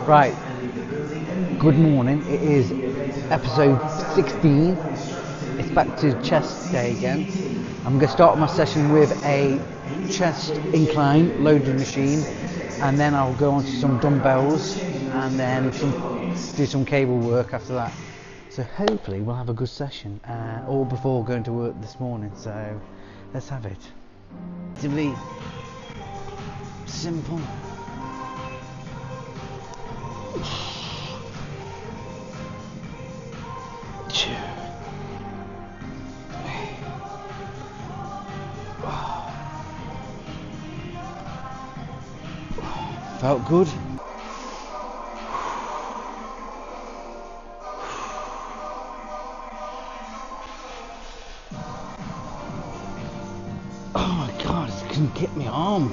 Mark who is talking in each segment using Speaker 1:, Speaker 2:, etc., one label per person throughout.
Speaker 1: Right, good morning. It is episode 16. It's back to chest day again. I'm going to start my session with a chest incline loading machine, and then I'll go on to some dumbbells and then do some cable work after that. So hopefully we'll have a good session, all before going to work this morning. So let's have it. To be simple. Felt good. Oh my god, I couldn't get my arm.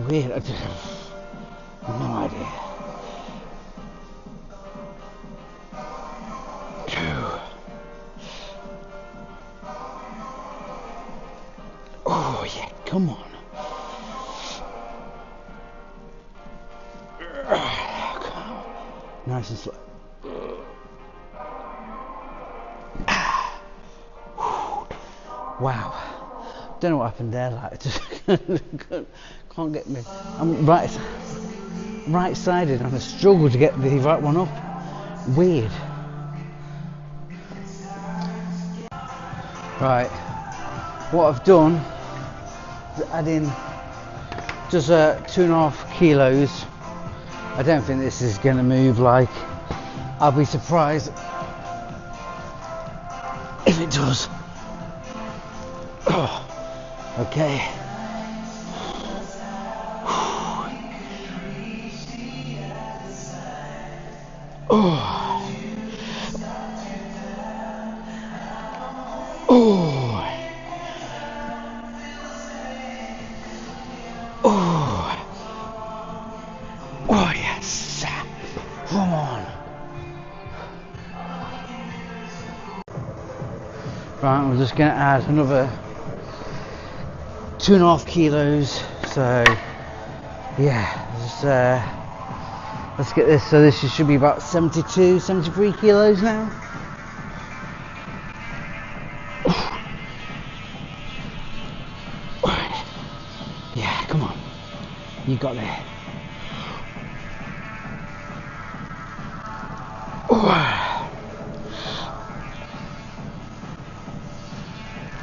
Speaker 1: Weird, I just have no idea. 2. Oh yeah, come on. Nice and slow. Wow. Don't know what happened there, like, just can't get me. I'm right-sided and I struggle to get the right one up. Weird. Right, what I've done is add in just 2.5 kilos. I don't think this is going to move, like, I'll be surprised if it does. Oh. Okay. Oh. Oh. Oh. Oh yes. Come on. Right, I'm just going to add another 2.5 kilos, so yeah, let's get this. So this should be about 73 kilos now. Yeah, come on, you got there.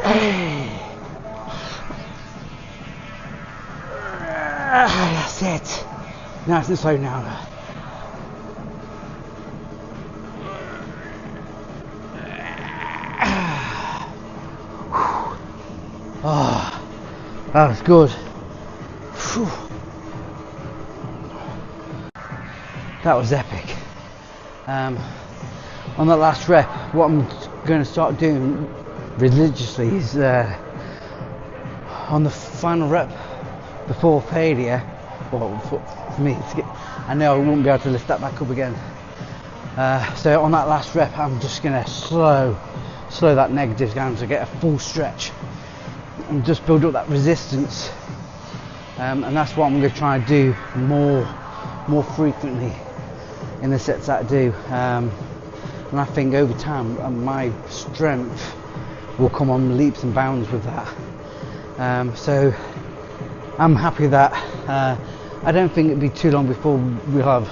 Speaker 1: Hey. That's it. Nice and slow now. Oh, that was good. Whew. That was epic. On that last rep, what I'm going to start doing religiously is on the final rep before failure, well, for me to get, I know I won't be able to lift that back up again. So on that last rep, I'm just going to slow that negative down to get a full stretch and just build up that resistance. And that's what I'm going to try and do more frequently in the sets that I do. And I think over time, my strength will come on leaps and bounds with that. So I'm happy that I don't think it'll be too long before we'll have,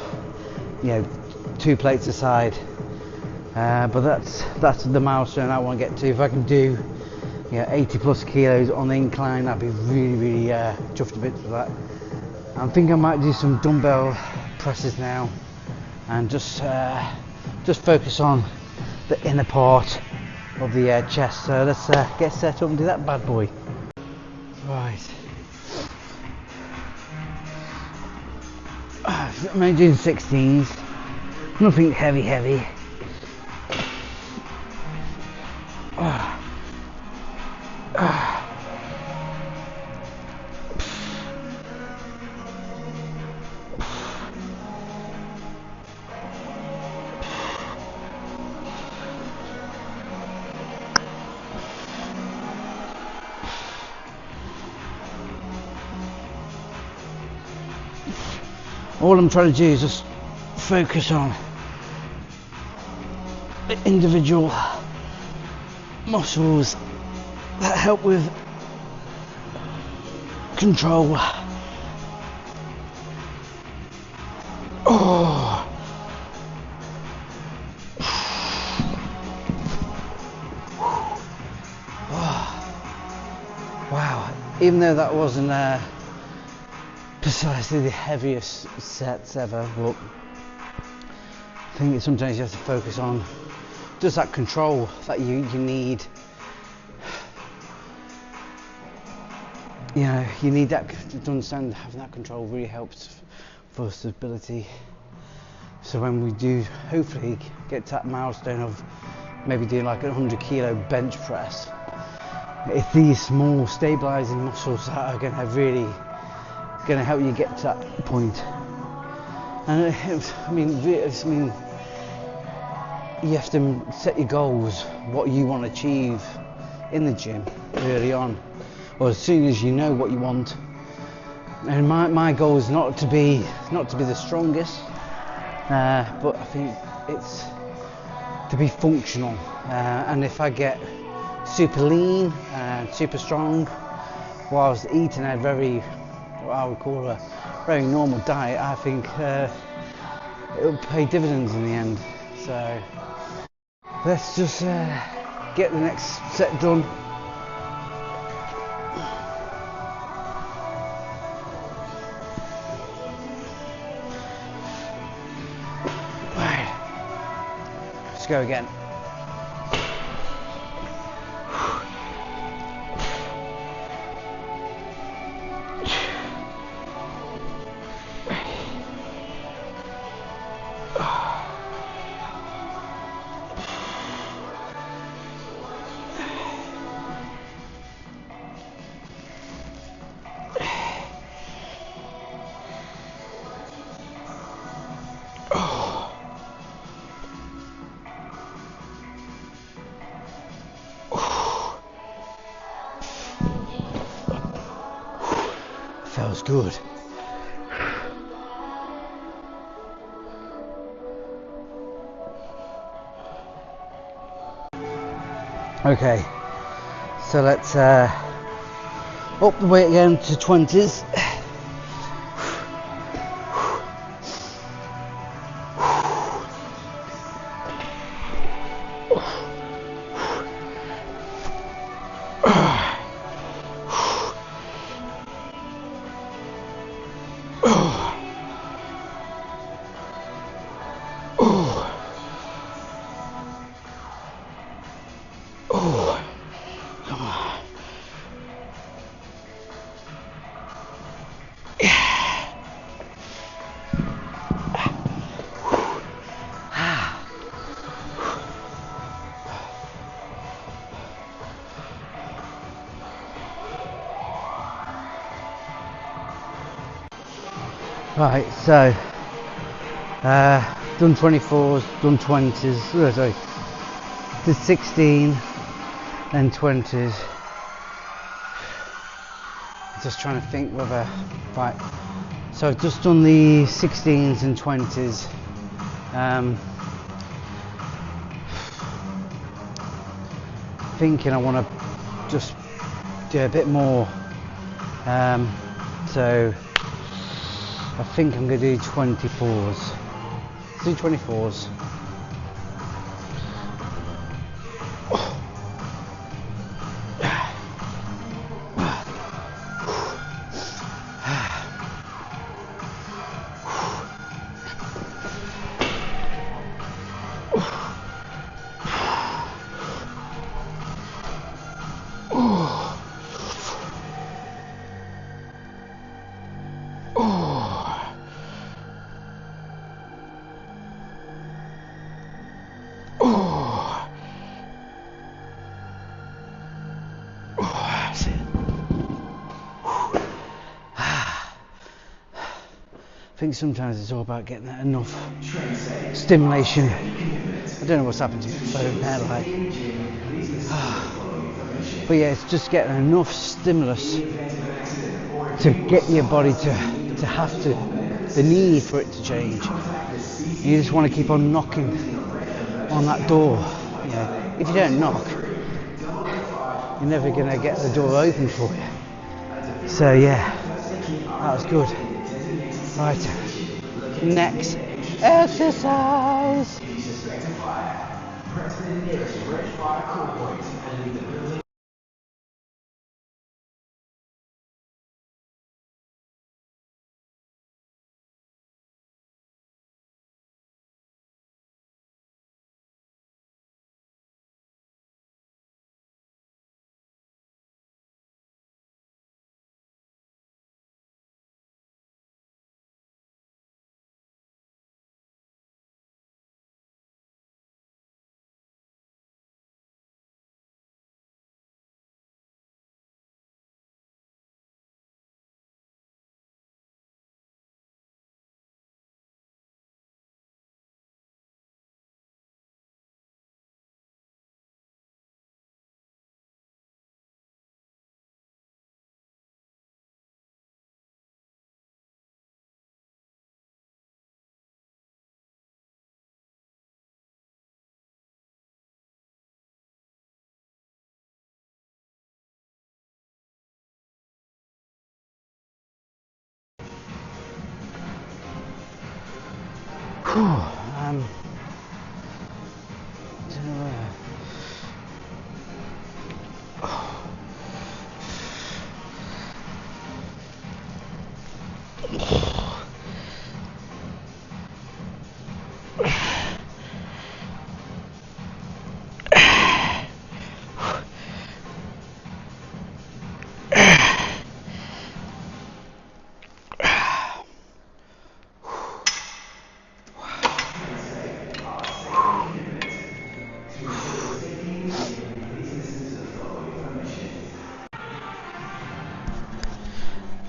Speaker 1: 2 plates aside. But that's the milestone I want to get to. If I can do 80 plus kilos on the incline, I'd be really chuffed a bit for that. I'm thinking I might do some dumbbell presses now and just focus on the inner part of the chest. So let's get set up and do that bad boy. Right. I'm only doing 16s. Nothing heavy. All I'm trying to do is just focus on the individual muscles that help with control. Oh. Oh. Wow, even though that wasn't precisely the heaviest sets ever, but I think sometimes you have to focus on just that control that you need. You know, you need that to understand. Having that control really helps for stability. So when we do hopefully get to that milestone of maybe doing like a 100 kilo bench press, it's these small stabilizing muscles that are going to help you get to that point. And I mean, you have to set your goals, what you want to achieve in the gym early on, or as soon as you know what you want. And my goal is not to be the strongest, but I think it's to be functional. And if I get super lean and super strong whilst eating a very, what I would call a very normal diet, I think it will pay dividends in the end. So let's just get the next set done. Right, let's go again. Feels good. Okay, so let's up the weight again to 20s. Right, so done 24s, done 20s, sorry, did 16, then 20s. Just trying to think whether, right, so I've just done the 16s and 20s. Thinking I want to just do a bit more, so I think I'm going to do 24s. Let's do 24s. think sometimes it's all about getting enough stimulation. I don't know what's happened to your phone there, like. But yeah, it's just getting enough stimulus to get your body to have to, the need for it to change. You just want to keep on knocking on that door. You know, if you don't knock, you're never going to get the door open for you. So yeah, that was good. Right, next exercise.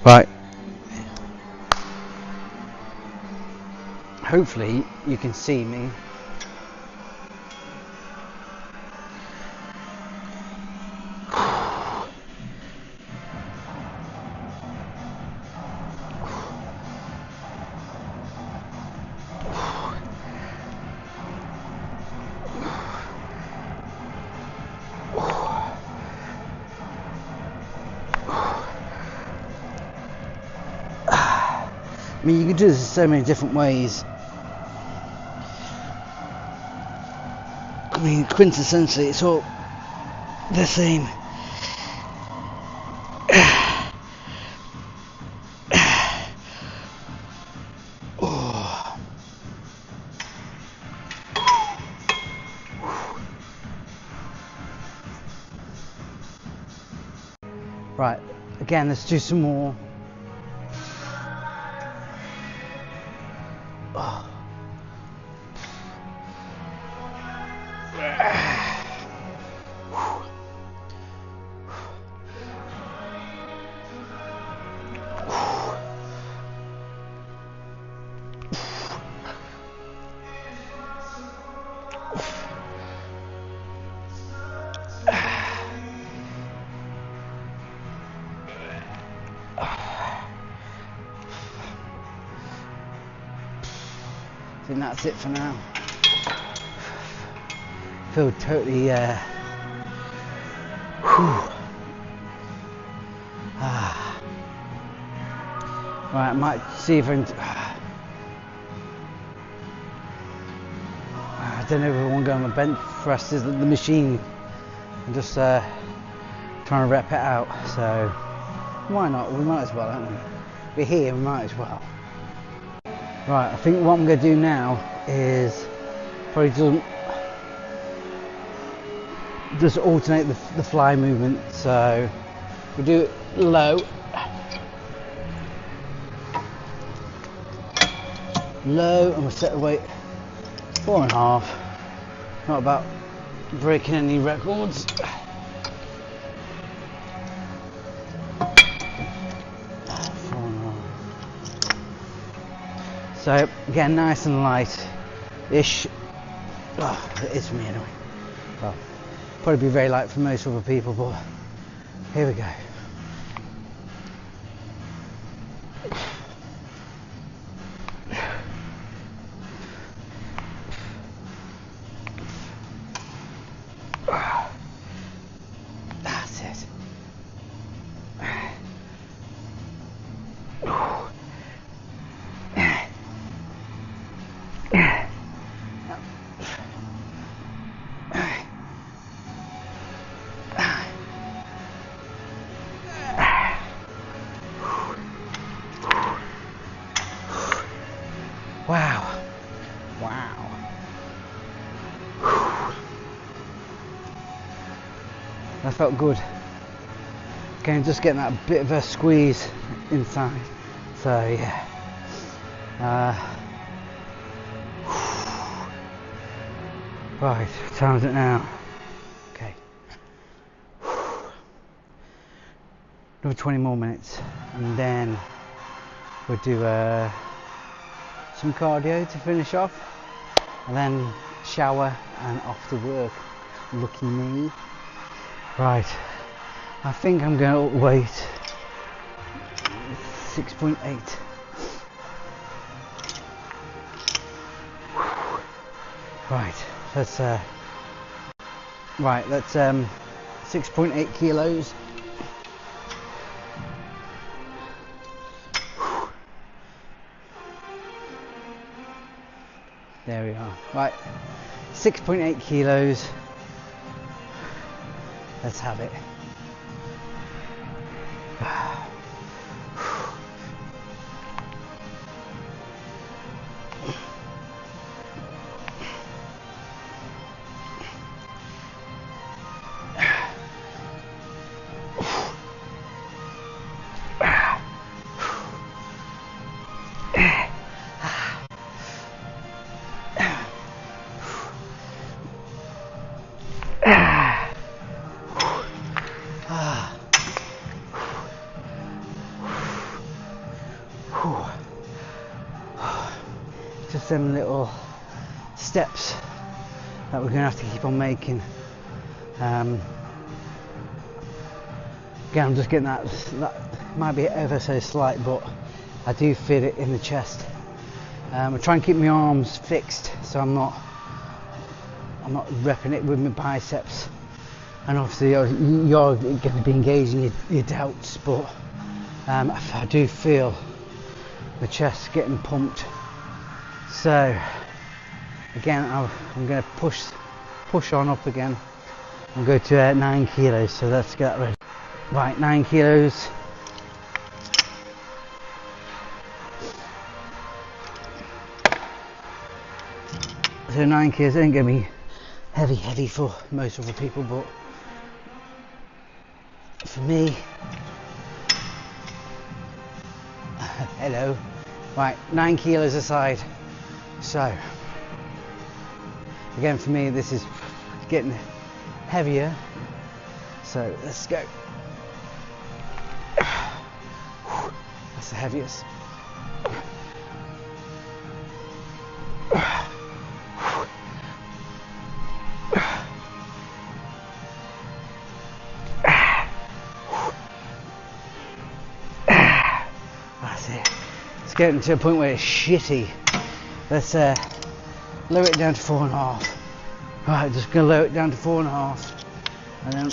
Speaker 1: Right. Hopefully you can see me. I mean, you can do this in so many different ways. I mean, quintessentially, it's all the same. Right, again, let's do some more. I think that's it for now. Feel totally right, I might see if I can, I don't know if I want to go on the bench thrusters at the machine. I'm just trying to rep it out, so why not? We might as well, haven't we? We're here, we might as well. Right, I think what I'm going to do now is probably just alternate the fly movement. So we do it low, and we'll set the weight 4.5. Not about breaking any records. So again, nice and light-ish. Oh, it is for me anyway. Well, probably be very light for most other people, but here we go. That's it. Wow. Wow. That felt good. Okay, just getting that bit of a squeeze inside. So yeah. Right, what time is it now? Okay. Another 20 more minutes and then we'll do some cardio to finish off and then shower and off to work. Lucky me. Right, I think I'm going to wait 6.8. Right, let's 6.8 kilos. There we are. Right, 6.8 kilos. Let's have it. Just them little steps that we're going to have to keep on making. Again, I'm just getting that might be ever so slight, but I do feel it in the chest. I try and keep my arms fixed so I'm not repping it with my biceps, and obviously you're going to be engaging your delts, but I do feel the chest getting pumped. So again, I'm going to push on up again and go to 9 kilos. So let's get that ready. Right, 9 kilos. So 9 kilos ain't going to be heavy for most other people, but for me, hello. Right, 9 kilos aside. So again, for me, this is getting heavier. So let's go. That's the heaviest. That's it. It's getting to a point where it's shitty. Let's lower it down to 4.5. Right, just gonna lower it down to 4.5, and then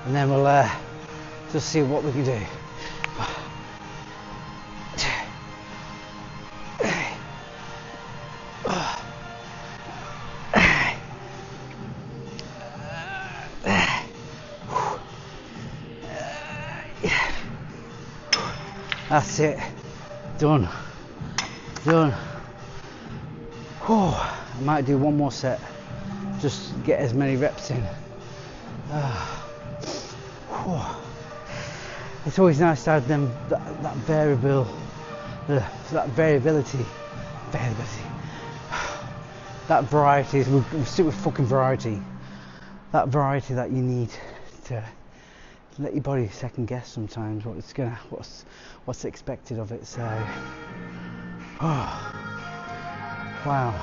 Speaker 1: and then we'll just see what we can do. That's it. Done. Whew. I might do one more set. Just get as many reps in. It's always nice to have them that variability. That variety. We'll stick with fucking variety. That variety that you need to let your body second guess sometimes what's expected of it. So, oh, wow.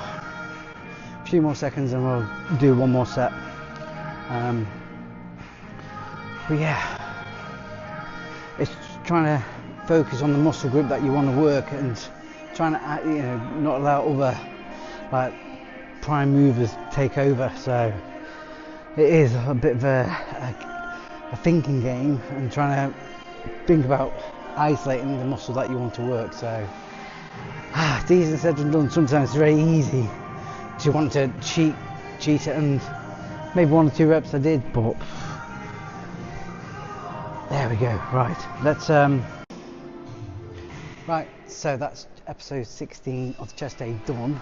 Speaker 1: A few more seconds and we'll do one more set. But yeah, it's trying to focus on the muscle group that you want to work and trying to not allow other like prime movers take over. So it is a bit of a thinking game and trying to think about isolating the muscle that you want to work. So it's easier said than done. Sometimes it's very easy to want to cheat it, and maybe 1 or 2 reps I did, but there we go. Right, let's right, so that's episode 16 of the chest day done.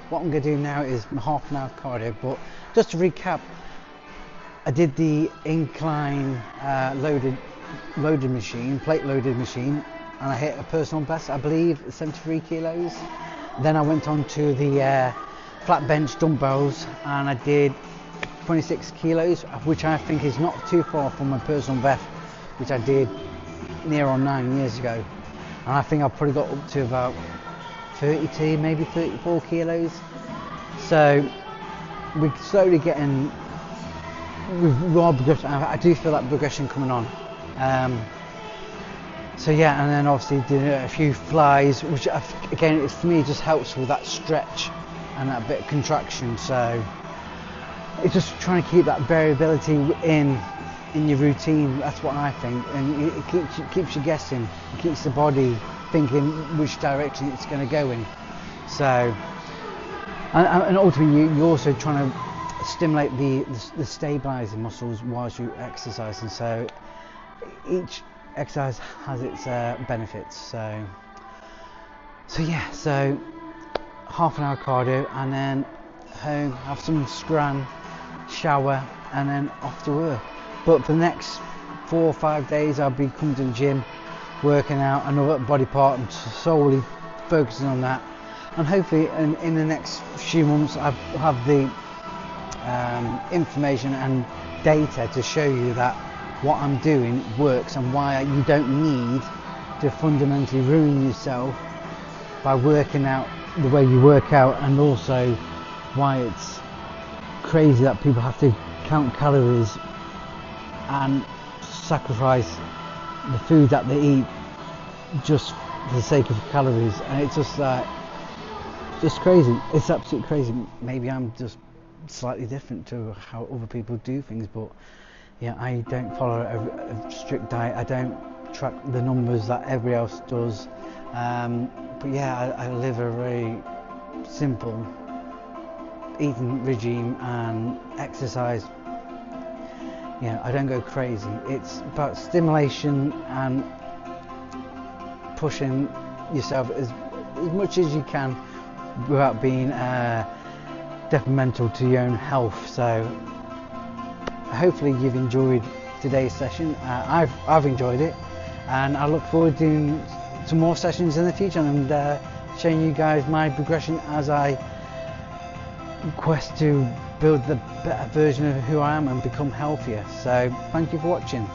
Speaker 1: What I'm going to do now is my half an hour cardio, but just to recap, I did the incline loaded machine, plate loaded machine, and I hit a personal best, I believe 73 kilos. Then I went on to the flat bench dumbbells and I did 26 kilos, which I think is not too far from my personal best, which I did near on 9 years ago. And I think I've probably got up to about 32, maybe 34 kilos. So we're slowly getting, I do feel that progression coming on. So yeah, and then obviously did a few flies, which again, for me, just helps with that stretch and that bit of contraction. So it's just trying to keep that variability in your routine. That's what I think, and it keeps you guessing. It keeps the body thinking which direction it's going to go in. So, and ultimately, you're also trying to stimulate the stabilizing muscles whilst you exercise. And so each exercise has its benefits. So yeah, so half an hour cardio and then home, have some scran, shower, and then off to work. But for the next 4 or 5 days I'll be coming to the gym, working out another body part and solely focusing on that. And hopefully in the next few months I'll have the information and data to show you that what I'm doing works and why you don't need to fundamentally ruin yourself by working out the way you work out, and also why it's crazy that people have to count calories and sacrifice the food that they eat just for the sake of calories. And it's just like, just crazy. It's absolutely crazy. Maybe I'm just slightly different to how other people do things, but yeah, I don't follow a strict diet. I don't track the numbers that everybody else does. But yeah, I live a very simple eating regime and exercise. Yeah, I don't go crazy. It's about stimulation and pushing yourself as much as you can without being detrimental to your own health. So hopefully you've enjoyed today's session. I've enjoyed it, and I look forward to doing some more sessions in the future and showing you guys my progression as I quest to build the better version of who I am and become healthier. So thank you for watching.